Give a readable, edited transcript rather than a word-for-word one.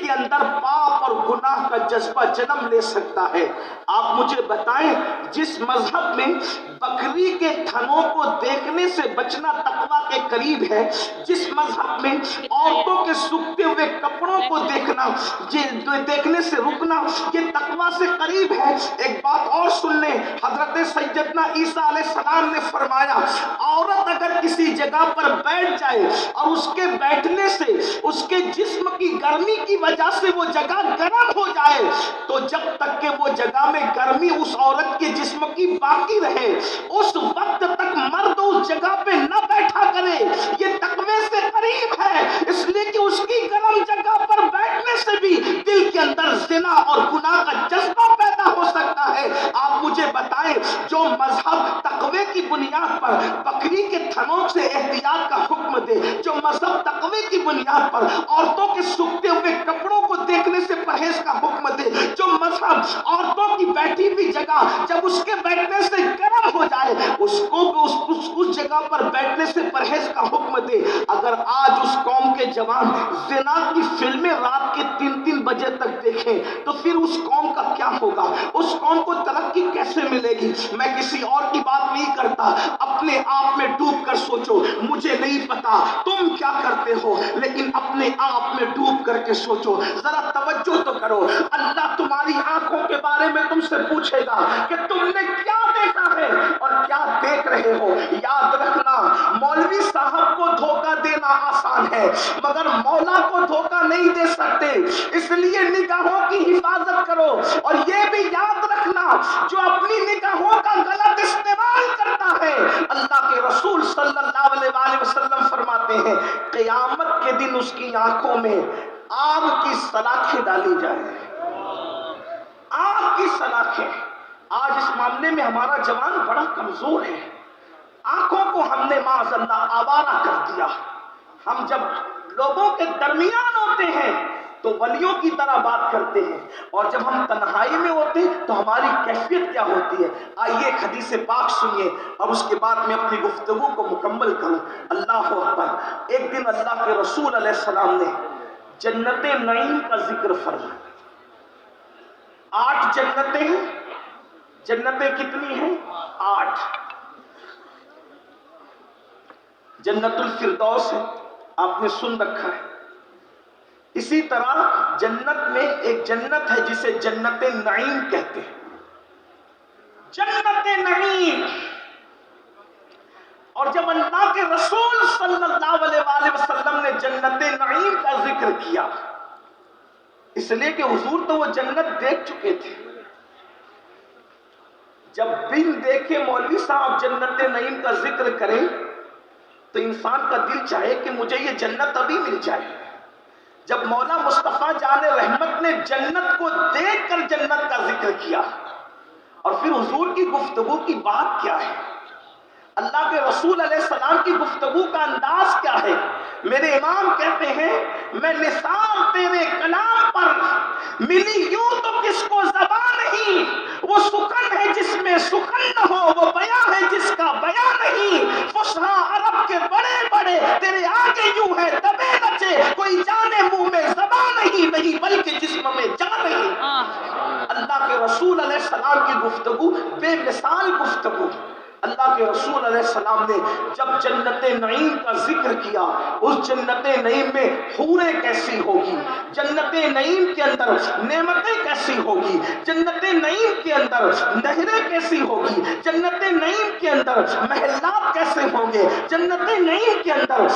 کے اندر پاپ اور گناہ کا جذبہ جنم لے سکتا ہے۔ آپ مجھے بتائیں جس مذہب میں بکری کے تھنوں کو دیکھنے سے بچنا تقویٰ کے قریب ہے، جس مذہب میں عورتوں کے سوکھتے ہوئے کپڑوں کو دیکھنے سے رکنا یہ تقویٰ سے قریب ہے۔ ایک بات اور سن لیں، حضرت سیدنا عیسیٰ علیہ السلام نے فرمایا عورت اگر کسی جگہ پر بیٹھ جائے اور اس کے بیٹھنے سے اس کے جسم کی گرمی کی وجہ سے وہ جگہ گرم ہو جائے تو جب تک کہ وہ جگہ میں گرمی اس عورت کے جسم کی باقی رہے اس وقت تک مرد اس جگہ پہ نہ بیٹھا کرے۔ یہ تقوی سے قریب ہے، اس لیے کہ اس کی گرم جگہ پر بیٹھنے سے بھی دل کے اندر زنا اور گناہ کا جذبہ پیدا ہو سکتا ہے۔ آپ مجھے بتائیں جو مذہب تقوی کی بنیاد پر بکری کے تھنوں سے احتیاط کا حکم دے، جو مذہب تقوی کی بنیاد پر عورتوں کے سوکھتے ہوئے کپڑوں کو دیکھنے سے پرہیز کا حکم دے، جو مذہب عورتوں کی بیٹھی ہوئی جگہ جب اس کے بیٹھنے سے گرم ہو جائے اس کو اس جگہ پر بیٹھنے سے پرہیز کا حکم دے، اگر آج اس قوم کے جوان زنا کی فلمیں رات کے 3 بجے تک دیکھیں تو پھر اس قوم کا کیا ہوگا؟ اس قوم کو ترقی کیسے ملے گی؟ میں کسی اور کی بات نہیں کرتا، اپنے آپ میں ڈوب کر سوچو، مجھے نہیں پتا تم کیا کرتے ہو لیکن اپنے آپ میں ڈوب کر کے سوچو، ذرا توجہ تو کرو۔ اللہ تمہاری آنکھوں کے بارے میں تم سے پوچھے گا کہ تم نے کیا دیکھا ہے اور کیا دیکھ رہے ہو۔ یاد رکھنا مولوی صاحب کو دھوکہ دینا آسان ہے مگر مولا کو دھوکہ نہیں دے سکتے، اس لیے نگاہوں کی حفاظت کرو۔ اور یہ بھی یاد رکھنا جو اپنی نگاہوں کا غلط استعمال کرتا ہے، اللہ کے رسول صلی اللہ علیہ وآلہ وسلم فرماتے ہیں قیامت کے دن اس کی آنکھوں میں آگ کی سلاخیں ڈالی جائیں، آگ کی سلاخیں۔ آج اس معاملے میں ہمارا جوان بڑا کمزور ہے، آنکھوں کو ہم نے معاذ اللہ آوارہ کر دیا۔ ہم جب لوگوں کے درمیان ہوتے ہیں تو ولیوں کی طرح بات کرتے ہیں اور جب ہم تنہائی میں ہوتے ہیں تو ہماری کیفیت کیا ہوتی ہے؟ آئیے ایک حدیث پاک سنیے اور اس کے بعد میں اپنی گفتگو کو مکمل کروں۔ اللہ اکبر۔ ایک دن اللہ کے رسول علیہ السلام نے جنت نعیم کا ذکر فرمایا۔ 8 جنتیں ہیں۔ جنتیں کتنی ہیں؟ 8۔ جنت الفردوس ہے، آپ نے سن رکھا ہے۔ اسی طرح جنت میں ایک جنت ہے جسے جنت نعیم کہتے ہیں، جنت نعیم۔ اور جب اللہ کے رسول صلی اللہ علیہ وآلہ وسلم نے جنت نعیم کا ذکر کیا اس لیے کہ حضور تو وہ جنت دیکھ چکے تھے، جب بن دیکھے مولوی صاحب جنت نعیم کا ذکر کریں تو انسان کا دل چاہے کہ مجھے یہ جنت ابھی مل جائے۔ جب مولا مصطفیٰ جان رحمت نے جنت کو دیکھ کر جنت کا ذکر کیا اور پھر حضور کی گفتگو کی بات کیا ہے، اللہ کے رسول علیہ السلام کی گفتگو کا انداز کیا ہے؟ میرے امام کہتے ہیں میں نثار تیرے کلام پر ملی یوں تو کس کو زبان نہیں، وہ سخن ہے جس میں سخن نہ ہو، وہ بیاں ہے جس کا بیاں نہیں، فصحا عرب کے بڑے بڑے تیرے آگے یوں ہے دبے نچے، کوئی جانے منہ میں زبان نہیں بلکہ جسم میں جان نہیں۔ اللہ کے رسول علیہ السلام کی گفتگو بے مثال گفتگو۔ اللہ کے رسول علیہ السلام نے جب جنت نعیم کا ذکر کیا، اس جنت نعیم میں حوریں کیسی ہوگی، جنت نعیم کے اندر نعمتیں کیسی ہوگی، جنت نعیم کے اندر نہریں کیسی ہوگی، جنت نعیم کے اندر محلات کیسے ہوں گے، جنت نعیم کے اندر